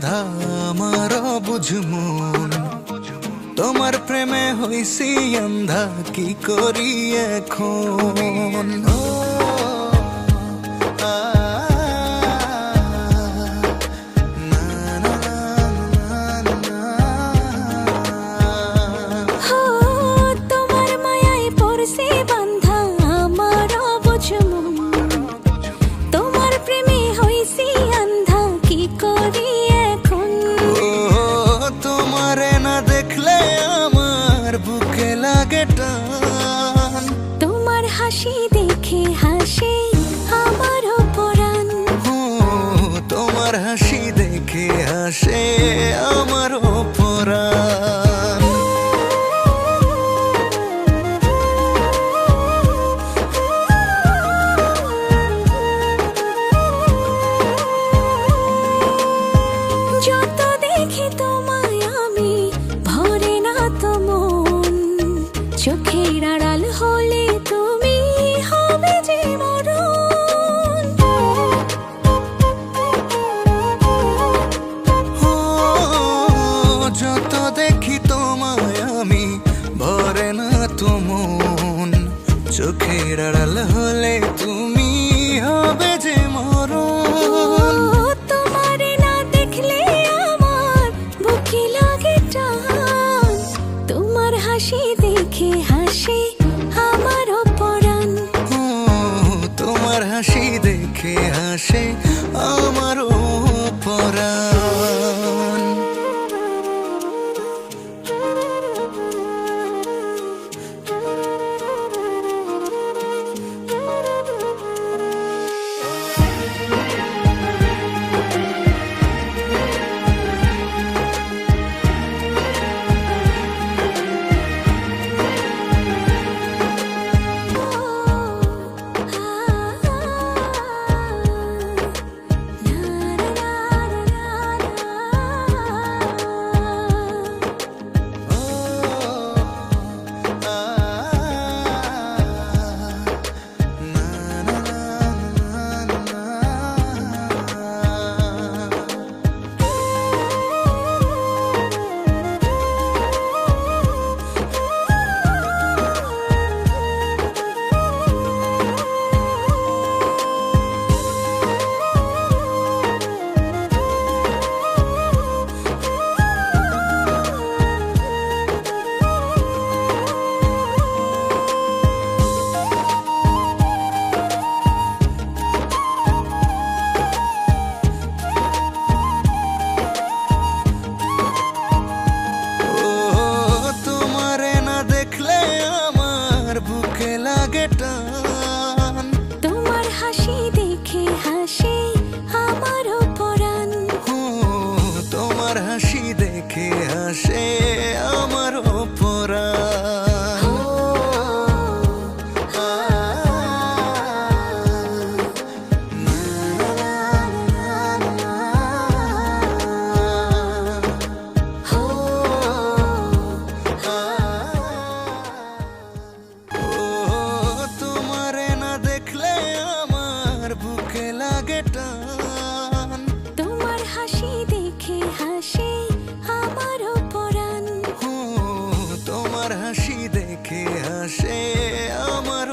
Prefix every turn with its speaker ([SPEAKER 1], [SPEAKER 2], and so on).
[SPEAKER 1] আন্ধা আমার অবুঝ মন, তোমার প্রেমে হইছি আন্ধা, কি করি এখন?
[SPEAKER 2] তোমার হাসি দেখে হাসে আমার পরাণ,
[SPEAKER 1] তোমার হাসি দেখে হাসে আমার পরাণ।
[SPEAKER 2] যত দেখি তোমায় আমি ভরে না তো মন, চোখের আড়াল হলে তুমি হবে যে মরণ।
[SPEAKER 1] যত দেখি তোমায় আমি ভরে না তো মন, চোখের আড়াল হলে তুমি হবে যে মরণ।
[SPEAKER 2] তোমারে না দেখলে আমার বুকে লাগে টান, তোমার হাসি দেখে হাসে আমার পরাণ,
[SPEAKER 1] তোমার হাসি দেখে হাসে আমার পরাণ।
[SPEAKER 2] তোমার হাসি দেখে হাসে আমার পরাণ,
[SPEAKER 1] তোমার হাসি দেখে হাসে আমার পরাণ।
[SPEAKER 2] তোমার হাসি দেখে হাসে আমার পরাণ,
[SPEAKER 1] তোমার হাসি দেখে হাসে আমার